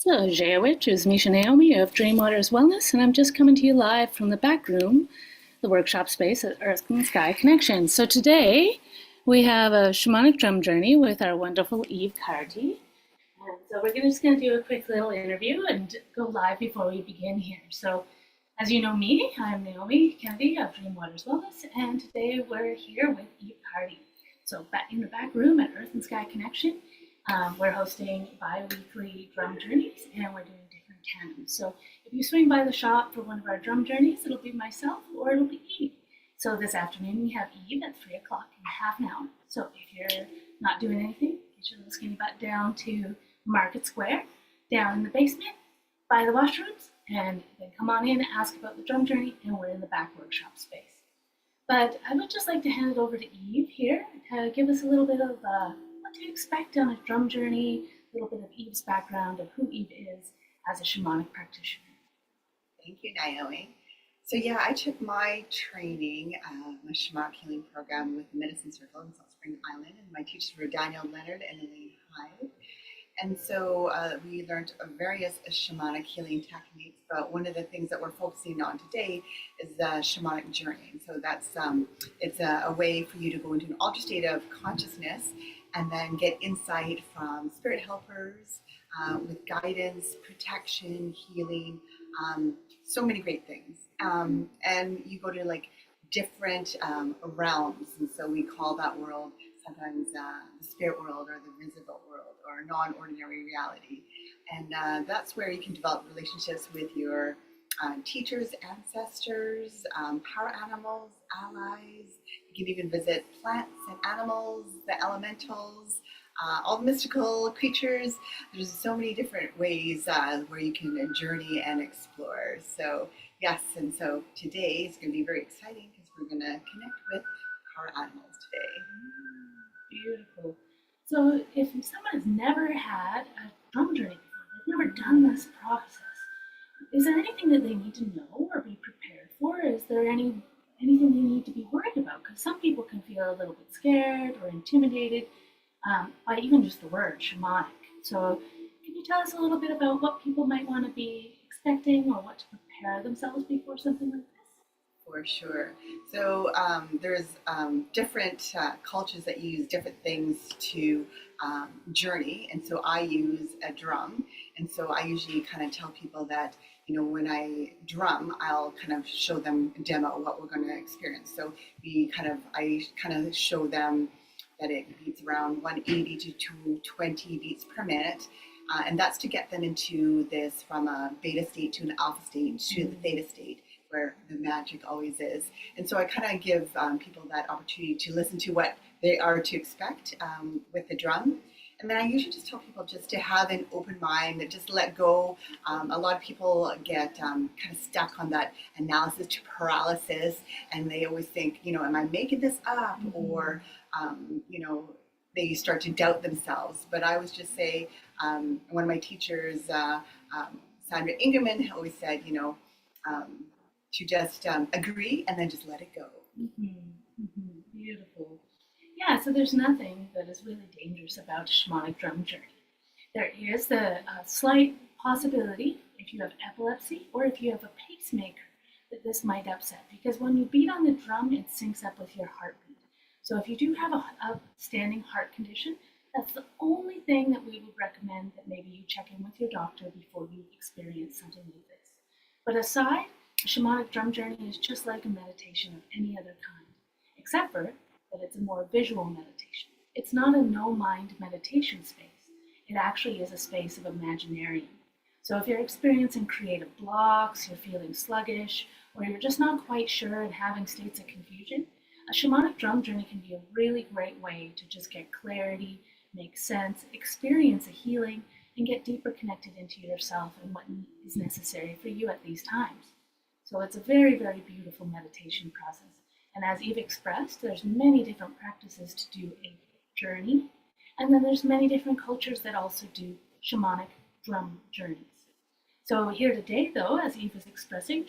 So, Jayawich is Misha Naomi of Dream Waters Wellness, and I'm just coming to you live from the back room, the workshop space at Earth and Sky Connection. So today we have a shamanic drum journey with our wonderful Eve Carty. And so we're just going to do a quick little interview and go live before we begin here. So as you know me, I'm Naomi Kennedy of Dream Waters Wellness, and today we're here with Eve Carty. So back in the back room at Earth and Sky Connection, we're hosting bi-weekly drum journeys, and we're doing different tandems. So if you swing by the shop for one of our drum journeys, it'll be myself or it'll be Eve. So this afternoon we have Eve at 3 o'clock in half an hour. So if you're not doing anything, get your little skinny butt down to Market Square, down in the basement, by the washrooms, and then come on in, ask about the drum journey, and we're in the back workshop space. But I would just like to hand it over to Eve here to give us a little bit of what to expect on a drum journey, a little bit of Eve's background of who Eve is as a shamanic practitioner. Thank you, Naomi. So yeah, I took my training, my shamanic healing program with the Medicine Circle in Salt Spring Island, and my teachers were Daniel Leonard and Elaine Hyde. And so we learned various shamanic healing techniques, but one of the things that we're focusing on today is the shamanic journey. And so that's it's a way for you to go into an altered state of consciousness and then get insight from spirit helpers with guidance, protection, healing, so many great things. And you go to like different realms, and so we call that world sometimes the spirit world or the visible world or non-ordinary reality. And that's where you can develop relationships with your teachers, ancestors, power animals, allies. You can even visit plants and animals, the elementals, all the mystical creatures. There's so many different ways where you can journey and explore. So yes, and so today is going to be very exciting because we're going to connect with power animals today. Beautiful. So if someone has never had a drum journey before, they've never done this process, is there anything that they need to know or be prepared for? Is there anything they need to be worried about? Because some people can feel a little bit scared or intimidated by even just the word shamanic. So can you tell us a little bit about what people might want to be expecting or what to prepare themselves before something like this? For sure. So there's different cultures that use different things to journey. And so I use a drum. And so I usually kind of tell people that, you know, when I drum, I'll kind of show them a demo of what we're going to experience. So I kind of show them that it beats around 180 to 220 beats per minute. And that's to get them into this from a beta state to an alpha state to the theta state, where the magic always is. And so I kind of give people that opportunity to listen to what they are to expect with the drum. And then I usually just tell people just to have an open mind, that just let go. A lot of people get kind of stuck on that analysis to paralysis, and they always think, you know, am I making this up? Or, you know, they start to doubt themselves. But I always just say, one of my teachers, Sandra Ingerman, always said, you know, to just agree and then just let it go. Beautiful. Yeah, so there's nothing that is really dangerous about a shamanic drum journey. There is the slight possibility, if you have epilepsy or if you have a pacemaker, that this might upset, because when you beat on the drum, it syncs up with your heartbeat. So if you do have a standing heart condition, that's the only thing that we would recommend that maybe you check in with your doctor before you experience something like this. But aside, a shamanic drum journey is just like a meditation of any other kind, except for that it's a more visual meditation. It's not a no-mind meditation space. It actually is a space of imaginarium. So if you're experiencing creative blocks, you're feeling sluggish, or you're just not quite sure and having states of confusion, a shamanic drum journey can be a really great way to just get clarity, make sense, experience a healing, and get deeper connected into yourself and what is necessary for you at these times. So it's a very, very beautiful meditation process. And as Eve expressed, there's many different practices to do a journey. And then there's many different cultures that also do shamanic drum journeys. So here today, though, as Eve is expressing,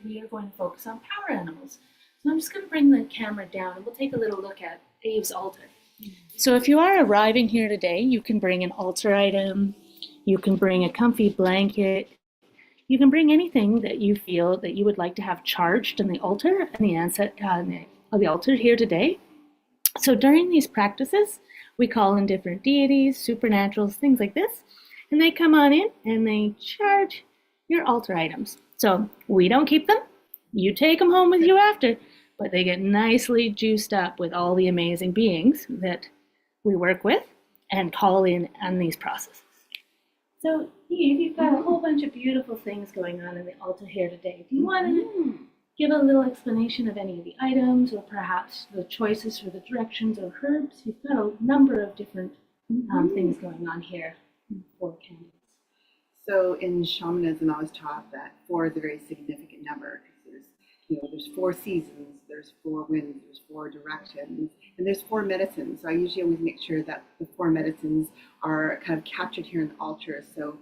we are going to focus on power animals. So I'm just going to bring the camera down and we'll take a little look at Eve's altar. So if you are arriving here today, you can bring an altar item, You can bring a comfy blanket. You can bring anything that you feel that you would like to have charged in the altar and the altar here today. So during these practices, we call in different deities, supernaturals, things like this, and they come on in and they charge your altar items. So we don't keep them. You take them home with you after, but they get nicely juiced up with all the amazing beings that we work with and call in on these processes. So Eve, you've got a whole bunch of beautiful things going on in the altar here today. Do you want to give a little explanation of any of the items, or perhaps the choices for the directions or herbs? You've got a number of different things going on here for candles. So in shamanism, I was taught that 4 is a very significant number, because there's 4 seasons, there's 4 winds, there's 4 directions, and there's 4 medicines. So I usually always make sure that the 4 medicines are kind of captured here in the altar. So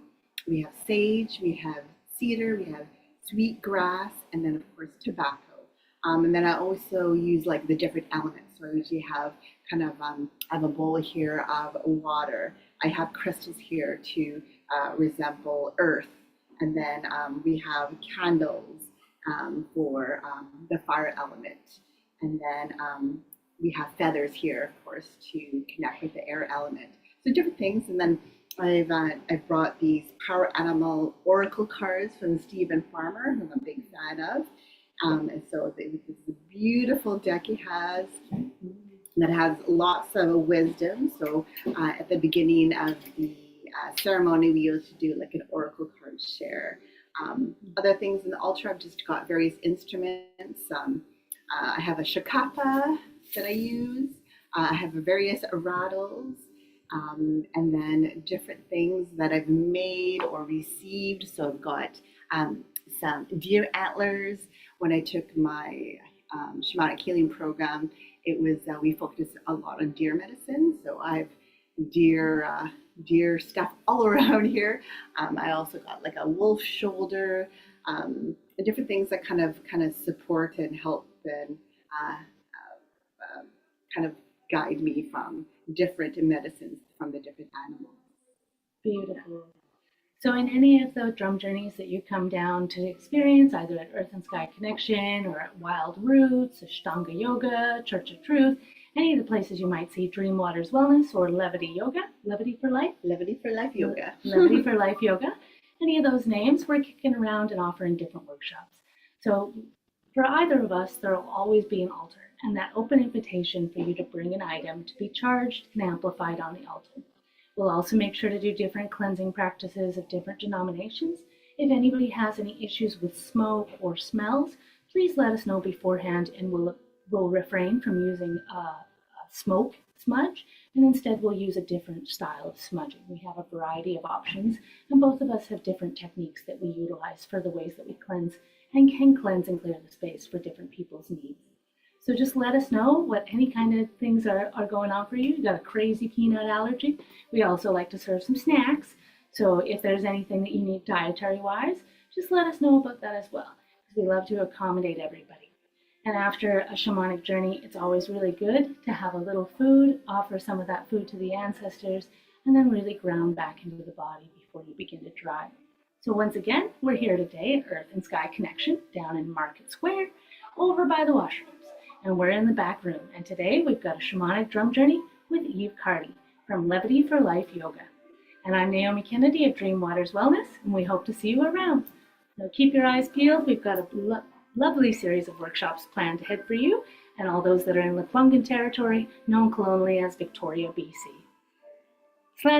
we have sage, we have cedar, we have sweet grass, and then of course tobacco. And then I also use like the different elements. So I usually have kind of, I have a bowl here of water. I have crystals here to resemble earth. And then we have candles for the fire element. And then we have feathers here, of course, to connect with the air element. So different things. And then I've brought these power animal oracle cards from Stephen Farmer, who I'm a big fan of. And so this is a beautiful deck he has that has lots of wisdom. So at the beginning of the ceremony, we used to do like an oracle card share. Other things in the altar, I've just got various instruments. I have a shakapa that I use. I have various rattles. And then different things that I've made or received. So I've got some deer antlers. When I took my shamanic healing program, it was we focused a lot on deer medicine. So I have deer stuff all around here. I also got like a wolf shoulder, different things that kind of support and help and kind of guide me from different medicines from the different animals. Beautiful. So in any of the drum journeys that you come down to experience, either at Earth and Sky Connection or at Wild Roots, Ashtanga Yoga, Church of Truth, any of the places you might see Dream Waters Wellness or Levity Yoga, Levity for Life? Levity for Life Yoga. Levity for Life Yoga. Any of those names, we're kicking around and offering different workshops. So for either of us, there will always be an altar, and that open invitation for you to bring an item to be charged and amplified on the altar. We'll also make sure to do different cleansing practices of different denominations. If anybody has any issues with smoke or smells, please let us know beforehand, and we'll refrain from using a smoke smudge, and instead we'll use a different style of smudging. We have a variety of options, and both of us have different techniques that we utilize for the ways that we cleanse and can cleanse and clear the space for different people's needs. So just let us know what any kind of things are going on for you. You got a crazy peanut allergy. We also like to serve some snacks. So if there's anything that you need dietary-wise, just let us know about that as well, because we love to accommodate everybody. And after a shamanic journey, it's always really good to have a little food, offer some of that food to the ancestors, and then really ground back into the body before you begin to drive. So once again, we're here today at Earth and Sky Connection down in Market Square, over by the washrooms. And we're in the back room. And today we've got a shamanic drum journey with Eve Carty from Levity for Life Yoga. And I'm Naomi Kennedy of Dream Waters Wellness, and we hope to see you around. So keep your eyes peeled. We've got a lovely series of workshops planned ahead for you, and all those that are in Lekwungen territory, known colonially as Victoria, BC. Slant